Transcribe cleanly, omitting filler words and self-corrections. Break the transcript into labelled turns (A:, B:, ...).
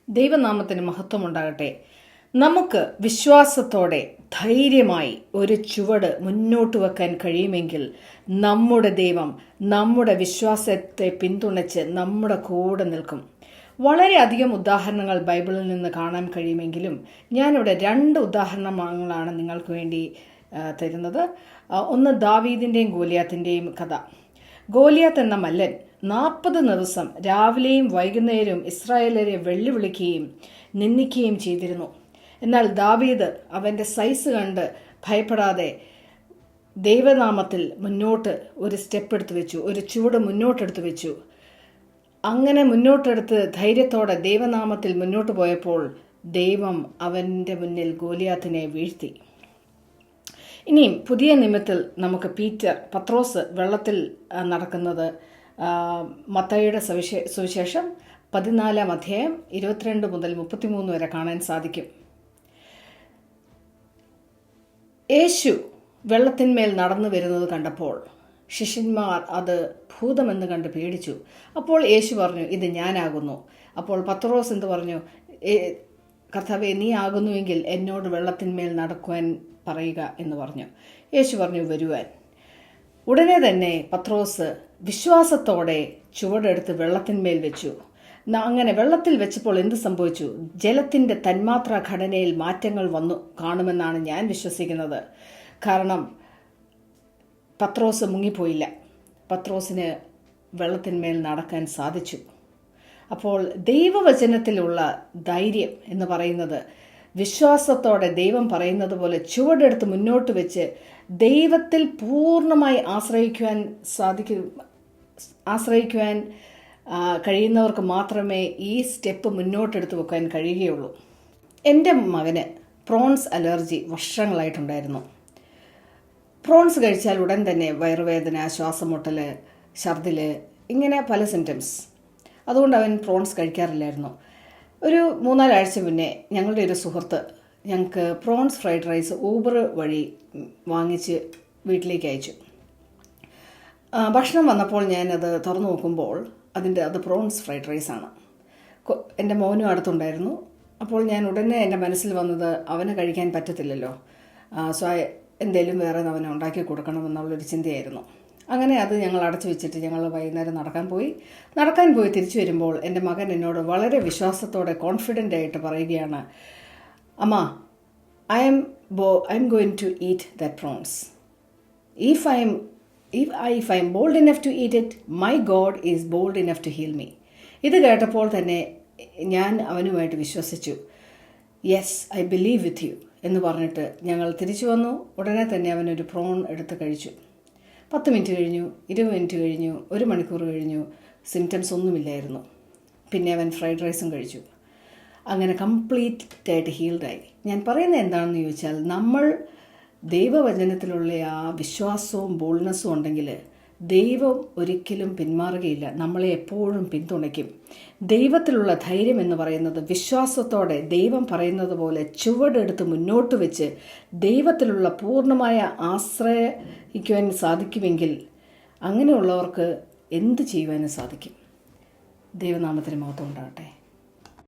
A: ദൈവനാമത്തിന് മഹത്വമുണ്ടാകട്ടെ. നമുക്ക് വിശ്വാസത്തോടെ ധൈര്യമായി ഒരു ചുവട് മുന്നോട്ട് വെക്കാൻ കഴിയുമെങ്കിൽ നമ്മുടെ ദൈവം നമ്മുടെ വിശ്വാസത്തെ പിന്തുണച്ച് നമ്മുടെ കൂടെ നിൽക്കും. വളരെയധികം ഉദാഹരണങ്ങൾ ബൈബിളിൽ നിന്ന് കാണാൻ കഴിയുമെങ്കിലും ഞാനിവിടെ 2 ഉദാഹരണങ്ങളാണ് നിങ്ങൾക്ക് വേണ്ടി തരുന്നത്. ഒന്ന് ദാവീദിൻ്റെയും ഗോലിയാത്തിൻ്റെയും കഥ. ഗോലിയാത്ത് എന്ന മല്ലൻ 40 ദിവസം രാവിലെയും വൈകുന്നേരവും ഇസ്രായേലരെ വെല്ലുവിളിക്കുകയും നിന്ദിക്കുകയും ചെയ്തിരുന്നു. എന്നാൽ ദാവീദ് അവൻ്റെ സൈസ് കണ്ട് ഭയപ്പെടാതെ ദൈവനാമത്തിൽ മുന്നോട്ട് ഒരു സ്റ്റെപ്പ് എടുത്തു വെച്ചു, ഒരു ചുവട് മുന്നോട്ടെടുത്തു വെച്ചു. അങ്ങനെ മുന്നോട്ടെടുത്ത് ധൈര്യത്തോടെ ദൈവനാമത്തിൽ മുന്നോട്ട് പോയപ്പോൾ ദൈവം അവൻ്റെ മുന്നിൽ ഗോലിയാത്തിനെ വീഴ്ത്തി. ഇനിയും പുതിയ നിയമത്തിൽ നമുക്ക് പത്രോസ് വെള്ളത്തിൽ നടക്കുന്നത് മത്തായിയുടെ സുവിശേഷം 14-ാം അധ്യായം 22 മുതൽ 33 വരെ കാണാൻ സാധിക്കും. യേശു വെള്ളത്തിന്മേൽ നടന്നു വരുന്നത് കണ്ടപ്പോൾ ശിഷ്യന്മാർ അത് ഭൂതമെന്ന് കണ്ട് പേടിച്ചു. അപ്പോൾ യേശു പറഞ്ഞു, ഇത് ഞാനാകുന്നു. അപ്പോൾ പത്രോസ് എന്ത് പറഞ്ഞു? കർത്താവേ, നീ ആകുന്നുവെങ്കിൽ എന്നോട് വെള്ളത്തിന്മേൽ നടക്കുവാൻ പറയുക എന്ന് പറഞ്ഞു. യേശു പറഞ്ഞു, വരുവാൻ. ഉടനെ തന്നെ പത്രോസ് വിശ്വാസത്തോടെ ചുവടെടുത്ത് വെള്ളത്തിന്മേൽ വെച്ചു. അങ്ങനെ വെള്ളത്തിൽ വെച്ചപ്പോൾ എന്ത് സംഭവിച്ചു? ജലത്തിൻ്റെ തന്മാത്രാ ഘടനയിൽ മാറ്റങ്ങൾ വന്നു കാണുമെന്നാണ് ഞാൻ വിശ്വസിക്കുന്നത്. കാരണം പത്രോസ് മുങ്ങിപ്പോയില്ല. പത്രോസിന് വെള്ളത്തിന്മേൽ നടക്കാൻ സാധിച്ചു. അപ്പോൾ ദൈവവചനത്തിലുള്ള ധൈര്യം എന്ന് പറയുന്നത് വിശ്വാസത്തോടെ ദൈവം പറയുന്നത് പോലെ ചുവടെടുത്ത് മുന്നോട്ട് വെച്ച് ദൈവത്തിൽ പൂർണ്ണമായി ആശ്രയിക്കുവാൻ കഴിയുന്നവർക്ക് മാത്രമേ ഈ സ്റ്റെപ്പ് മുന്നോട്ടെടുത്ത് വെക്കാൻ കഴിയുകയുള്ളൂ. എൻ്റെ മകന് പ്രോൺസ് അലർജി വർഷങ്ങളായിട്ടുണ്ടായിരുന്നു. പ്രോൺസ് കഴിച്ചാൽ ഉടൻ തന്നെ വയറുവേദന, ശ്വാസമുട്ടൽ, ഛർദിൽ, ഇങ്ങനെ പല സിംറ്റംസ്. അതുകൊണ്ട് അവൻ പ്രോൺസ് കഴിക്കാറില്ലായിരുന്നു. ഒരു 3-4 ആഴ്ച മുന്നേ ഞങ്ങളുടെ ഒരു സുഹൃത്ത് ഞങ്ങൾക്ക് പ്രോൺസ് ഫ്രൈഡ് റൈസ് ഊബർ വഴി വാങ്ങിച്ച് വീട്ടിലേക്ക് അയച്ചു. ഭക്ഷണം വന്നപ്പോൾ ഞാനത് തുറന്നു നോക്കുമ്പോൾ അത് പ്രോൺസ് ഫ്രൈഡ് റൈസാണ്. എൻ്റെ മോനും അടുത്തുണ്ടായിരുന്നു. അപ്പോൾ ഞാൻ ഉടനെ എൻ്റെ മനസ്സിൽ വന്നത് അവന് കഴിക്കാൻ പറ്റത്തില്ലല്ലോ, സോ എന്തെങ്കിലും വേറെ അവന് ഉണ്ടാക്കി കൊടുക്കണമെന്നുള്ളൊരു ചിന്തയായിരുന്നു. അങ്ങനെ അത് ഞങ്ങൾ അടച്ചു വെച്ചിട്ട് ഞങ്ങൾ വൈകുന്നേരം നടക്കാൻ പോയി തിരിച്ചു വരുമ്പോൾ എൻ്റെ മകൻ എന്നോട് വളരെ വിശ്വാസത്തോടെ കോൺഫിഡൻ്റ് ആയിട്ട് പറയുകയാണ്, അമ്മ, I am going to eat that prawns. If I am bold enough to eat it, my God is bold enough to heal me. ഇത് കേട്ടപ്പോൾ തന്നെ ഞാൻ അവനുമായിട്ട് വിശ്വസിച്ചു. Yes, I believe with you എന്ന് പറഞ്ഞിട്ട് ഞങ്ങൾ തിരിച്ചു വന്നു. ഉടനെ തന്നെ അവനൊരു പ്രോൺ എടുത്ത് കഴിച്ചു. 10 മിനിറ്റ് കഴിഞ്ഞു, 20 മിനിറ്റ് കഴിഞ്ഞു, 1 മണിക്കൂർ കഴിഞ്ഞു, സിംറ്റംസ് ഒന്നുമില്ലായിരുന്നു. പിന്നെ അവൻ ഫ്രൈഡ് റൈസും കഴിച്ചു. അങ്ങനെ കംപ്ലീറ്റ് ആയിട്ട് ഹീൽഡായി. ഞാൻ പറയുന്നത് എന്താണെന്ന് ചോദിച്ചാൽ, നമ്മൾ ദൈവവചനത്തിലുള്ള ആ വിശ്വാസവും ബോൾഡ്നെസ്സും ഉണ്ടെങ്കിൽ ദൈവം ഒരിക്കലും പിന്മാറുകയില്ല, നമ്മളെ എപ്പോഴും പിന്തുണയ്ക്കും. ദൈവത്തിലുള്ള ധൈര്യം എന്ന് പറയുന്നത് വിശ്വാസത്തോടെ ദൈവം പറയുന്നത് പോലെ ചുവടെടുത്ത് മുന്നോട്ട് വെച്ച് ദൈവത്തിലുള്ള പൂർണ്ണമായ ആശ്രയിക്കുവാൻ സാധിക്കുമെങ്കിൽ അങ്ങനെയുള്ളവർക്ക് എന്ത് ചെയ്യുവാനും സാധിക്കും. ദൈവനാമത്തിന് മഹത്വം ഉണ്ടാകട്ടെ.